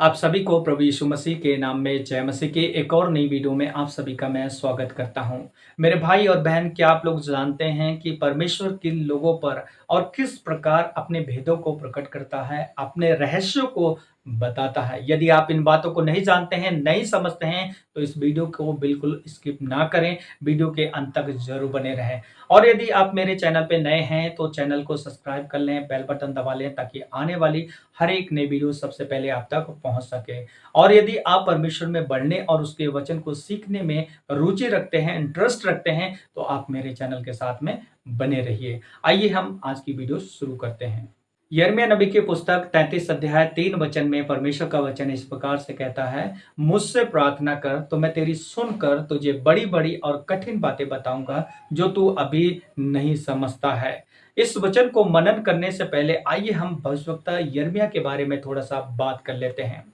आप सभी को प्रभु यीशु मसीह के नाम में जय मसीह की एक और नई वीडियो में आप सभी का मैं स्वागत करता हूं। मेरे भाई और बहन, क्या आप लोग जानते हैं कि परमेश्वर किन लोगों पर और किस प्रकार अपने भेदों को प्रकट करता है, अपने रहस्यों को बताता है। यदि आप इन बातों को नहीं जानते हैं, नहीं समझते हैं, तो इस वीडियो को बिल्कुल स्किप ना करें, वीडियो के अंत तक जरूर बने रहें। और यदि आप मेरे चैनल पे नए हैं तो चैनल को सब्सक्राइब कर लें, बेल बटन दबा लें ताकि आने वाली हर एक नई वीडियो सबसे पहले आप तक पहुंच सके। और यदि आप परमेश्वर में बढ़ने और उसके वचन को सीखने में रुचि रखते हैं, इंटरेस्ट रखते हैं, तो आप मेरे चैनल के साथ में बने रहिए। आइए हम आज की वीडियो शुरू करते हैं। यिर्मयाह नबी की पुस्तक 33 अध्याय 3 वचन में परमेश्वर का वचन इस प्रकार से कहता है, मुझसे प्रार्थना कर तो मैं तेरी सुनकर तुझे बड़ी बड़ी और कठिन बातें बताऊंगा जो तू अभी नहीं समझता है। इस वचन को मनन करने से पहले आइए हम भविष्यवक्ता यिर्मयाह के बारे में थोड़ा सा बात कर लेते हैं।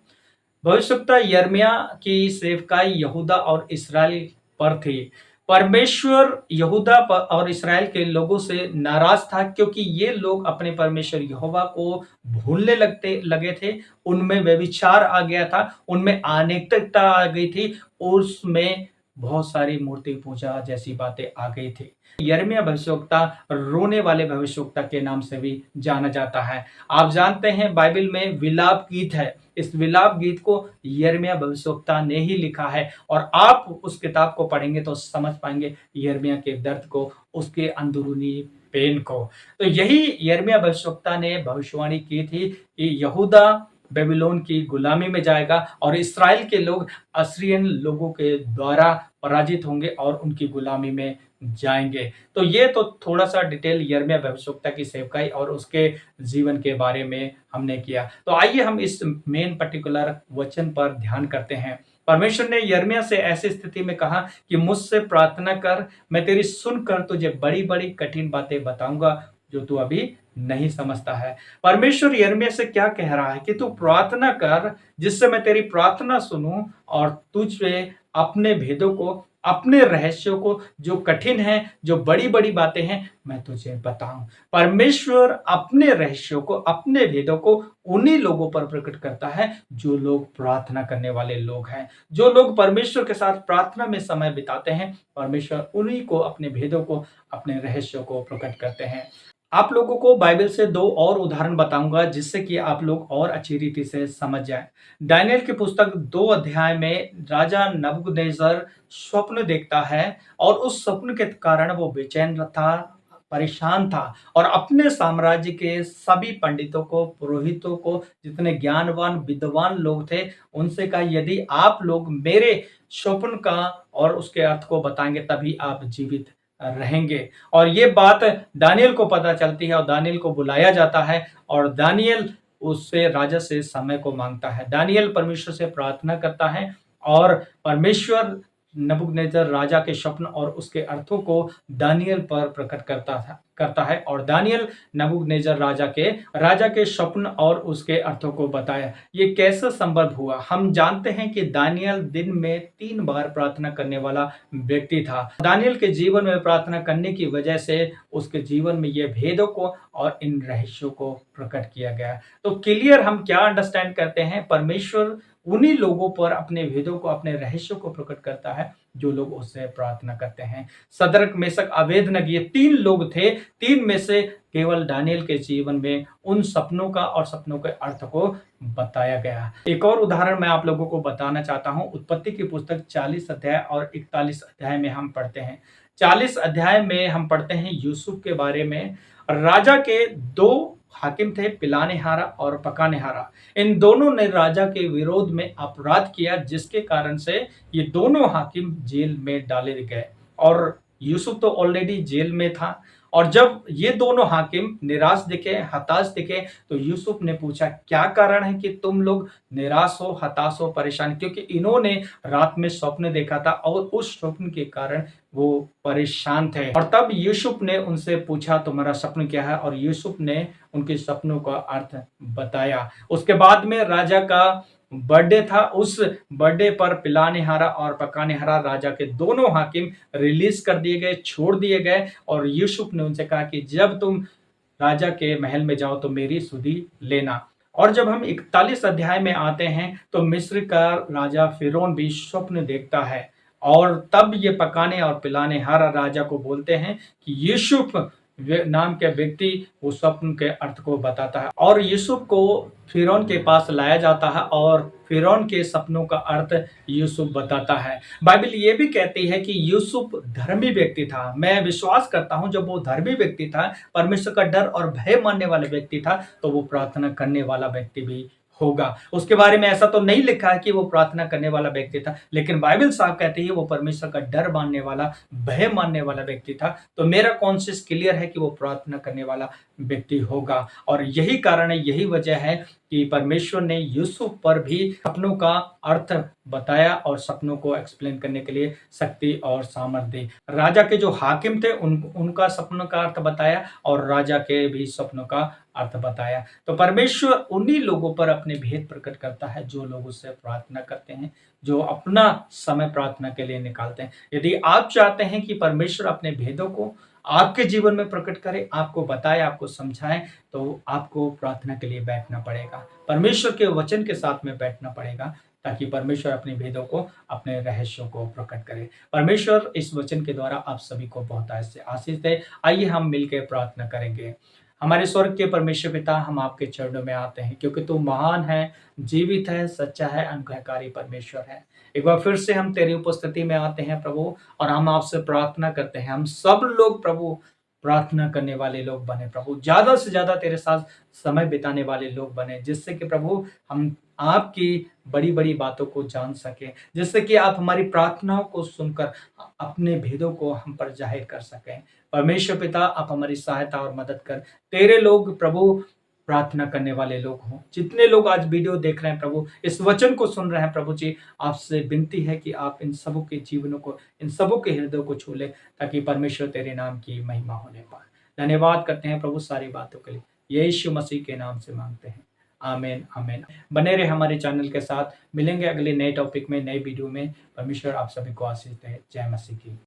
भविष्यवक्ता यिर्मयाह की सेवकाई यहूदा और इसराइल पर थी। परमेश्वर यहूदा और इसराइल के लोगों से नाराज था क्योंकि ये लोग अपने परमेश्वर यहोवा को भूलने लगे थे। उनमें व्यभिचार आ गया था, उनमें अनैतिकता आ गई थी, उसमें बहुत सारी मूर्ति पूजा जैसी बातें आ गई थी। यिर्मयाह भविष्यवक्ता रोने वाले भविष्यवक्ता के नाम से भी जाना जाता है। आप जानते हैं बाइबल में विलाप गीत है। इस विलाप गीत को यिर्मयाह भविष्यवक्ता ने ही लिखा है और आप उस किताब को पढ़ेंगे तो समझ पाएंगे यिर्मयाह के दर्द को, उसके अंदरूनी पेन को। तो यही यिर्मयाह भविष्यवक्ता ने भविष्यवाणी की थी कि यहूदा बेबीलोन की गुलामी में जाएगा और इसराइल के लोग असीरियन लोगों के द्वारा पराजित होंगे और उनकी गुलामी में जाएंगे। तो ये तो थोड़ा सा डिटेल यिर्मयाह भविष्यवक्ता की सेवकाई और उसके जीवन के बारे में हमने किया। तो आइए हम इस मेन पर्टिकुलर वचन पर ध्यान करते हैं। परमेश्वर ने यिर्मयाह से ऐसी स्थिति में कहा कि मुझसे प्रार्थना कर, मैं तेरी सुनकर तुझे बड़ी बड़ी कठिन बातें बताऊंगा जो तू अभी नहीं समझता है। परमेश्वर यिर्मयाह से क्या कह रहा है कि तू प्रार्थना कर जिससे मैं तेरी प्रार्थना सुनूं और तुझे अपने भेदों को, अपने रहस्यों को, जो कठिन है, जो बड़ी बड़ी बातें हैं, मैं तुझे बताऊं। परमेश्वर अपने रहस्यों को, अपने भेदों को उन्हीं लोगों पर प्रकट करता है जो लोग प्रार्थना करने वाले लोग हैं, जो लोग परमेश्वर के साथ प्रार्थना में समय बिताते हैं। परमेश्वर उन्हीं को अपने भेदों को, अपने रहस्यों को प्रकट करते हैं। आप लोगों को बाइबल से दो और उदाहरण बताऊंगा जिससे कि आप लोग और अच्छी रीति से समझ जाएं। दानियेल की पुस्तक 2 अध्याय में राजा नबूकदनेस्सर स्वप्न देखता है और उस स्वप्न के कारण वो बेचैन था, परेशान था और अपने साम्राज्य के सभी पंडितों को, पुरोहितों को, जितने ज्ञानवान विद्वान लोग थे, उनसे कहा यदि आप लोग मेरे स्वप्न का और उसके अर्थ को बताएंगे तभी आप जीवित रहेंगे। और ये बात दानियेल को पता चलती है और दानियेल को बुलाया जाता है और दानियेल उससे राजा से समय को मांगता है। दानियेल परमेश्वर से प्रार्थना करता है और परमेश्वर नबूकदनेस्सर राजा के स्वप्न और उसके अर्थों को दानियेल पर प्रकट करता है और दानियेल नबूकदनेस्सर राजा के स्वप्न और उसके अर्थों को बताया। ये कैसे संभव हुआ? हम जानते हैं कि दानियेल दिन में 3 बार प्रार्थना करने वाला व्यक्ति था। दानियेल के जीवन में प्रार्थना करने की वजह से उसके जीवन में ये भेदों को और इन रहस्यों को प्रकट किया गया। तो क्लियर हम क्या अंडरस्टैंड करते हैं? परमेश्वर उन्हीं लोगों पर अपने भेदों को, अपने रहस्यों को प्रकट करता है जो लोग उससे प्रार्थना करते हैं। सदरक, मेशक, अबेदनगो, ये 3 लोग थे। 3 में से केवल दानियेल के जीवन में उन सपनों का और सपनों के अर्थ को बताया गया। एक और उदाहरण मैं आप लोगों को बताना चाहता हूं। उत्पत्ति की पुस्तक 40 अध्याय और 41 अध्याय में हम पढ़ते हैं। 40 अध्याय में हम पढ़ते हैं यूसुफ के बारे में। राजा के 2 हाकिम थे, पिलानेहारा और पकानेहारा। इन दोनों ने राजा के विरोध में अपराध किया जिसके कारण से ये दोनों हाकिम जेल में डाले गए और यूसुफ तो ऑलरेडी जेल में था। और जब ये दोनों हाकिम निराश दिखे, हताश दिखे, तो यूसुफ ने पूछा क्या कारण है कि तुम लोग निराश हो, हताश हो, परेशान? क्योंकि इन्होंने रात में स्वप्न देखा था और उस स्वप्न के कारण वो परेशान थे। और तब यूसुफ ने उनसे पूछा तुम्हारा स्वप्न क्या है, और यूसुफ ने उनके सपनों का अर्थ बताया। उसके बाद में राजा का बर्थडे था। उस बर्थडे पर पिलानेहारा और पकानेहारा राजा के दोनों हाकिम रिलीज कर दिए गए, छोड़ दिए गए। और यूसुफ ने उनसे कहा कि जब तुम राजा के महल में जाओ तो मेरी सुधि लेना। और जब हम 41 अध्याय में आते हैं तो मिस्र का राजा फिरौन भी स्वप्न देखता है और तब ये पकाने और पिलाने हर राजा को बोलते हैं कि यूसुफ नाम के व्यक्ति वो स्वप्न के अर्थ को बताता है और यूसुफ को फिरौन के पास लाया जाता है और फिरौन के सपनों का अर्थ यूसुफ बताता है। बाइबल ये भी कहती है कि यूसुफ धर्मी व्यक्ति था। मैं विश्वास करता हूं जब वो धर्मी व्यक्ति था, परमेश्वर का डर और भय मानने वाला व्यक्ति था, तो वो प्रार्थना करने वाला व्यक्ति भी होगा। उसके बारे में ऐसा तो नहीं लिखा है कि वो प्रार्थना करने वाला व्यक्ति था, लेकिन बाइबल साहब कहती है वो परमेश्वर का डर मानने वाला, भय मानने वाला व्यक्ति था। तो मेरा कॉन्शियस क्लियर है कि वो प्रार्थना करने वाला व्यक्ति होगा और यही कारण है, यही वजह है कि परमेश्वर ने यूसुफ पर भी सपनों का अर्थ बताया और सपनों को एक्सप्लेन करने के लिए शक्ति और सामर्थ्य दी। राजा के जो हाकिम थे उनका सपनों का अर्थ बताया और राजा के भी सपनों का अर्थ बताया। तो परमेश्वर उन्हीं लोगों पर अपने भेद प्रकट करता है जो लोग उससे प्रार्थना करते हैं, जो अपना समय प्रार्थना के लिए निकालते हैं। यदि आप चाहते हैं कि परमेश्वर अपने भेदों को आपके जीवन में प्रकट करे, आपको बताए, आपको समझाए, तो आपको प्रार्थना के लिए बैठना पड़ेगा। परमेश्वर के वचन के साथ में बैठना पड़ेगा ताकि परमेश्वर अपने भेदों को, अपने रहस्यों को प्रकट करे। परमेश्वर इस वचन के द्वारा आप सभी को बहुत ऐसे आशीष दे। आइए हम मिलकर प्रार्थना करेंगे। हमारे स्वर्ग के परमेश्वर पिता, हम आपके चरणों में आते हैं क्योंकि तू महान है, जीवित है, सच्चा है, अनुग्रहकारी परमेश्वर है। एक बार फिर से हम तेरी उपस्थिति में आते हैं प्रभु और हम आपसे प्रार्थना करते हैं। हम सब लोग प्रभु प्रार्थना करने वाले लोग बने प्रभु, ज्यादा से ज्यादा तेरे साथ समय बिताने वाले लोग बने, जिससे कि प्रभु हम आपकी बड़ी बड़ी बातों को जान सकें, जिससे कि आप हमारी प्रार्थनाओं को सुनकर अपने भेदों को हम पर जाहिर कर सकें। परमेश्वर पिता, आप हमारी सहायता और मदद कर। तेरे लोग प्रभु प्रार्थना करने वाले लोग हों। जितने लोग आज वीडियो देख रहे हैं प्रभु, इस वचन को सुन रहे हैं प्रभु जी, आपसे विनती है कि आप इन सबों के जीवनों को, इन सबों के हृदय को छू ले, ताकि परमेश्वर तेरे नाम की महिमा होने पाए। धन्यवाद करते हैं प्रभु सारी बातों के लिए, यीशु मसीह के नाम से मांगते हैं, आमीन आमीन। बने रहे हमारे चैनल के साथ। मिलेंगे अगले नए टॉपिक में, नए वीडियो में। परमेश्वर आप सभी को आशीष दे। जय मसीह की।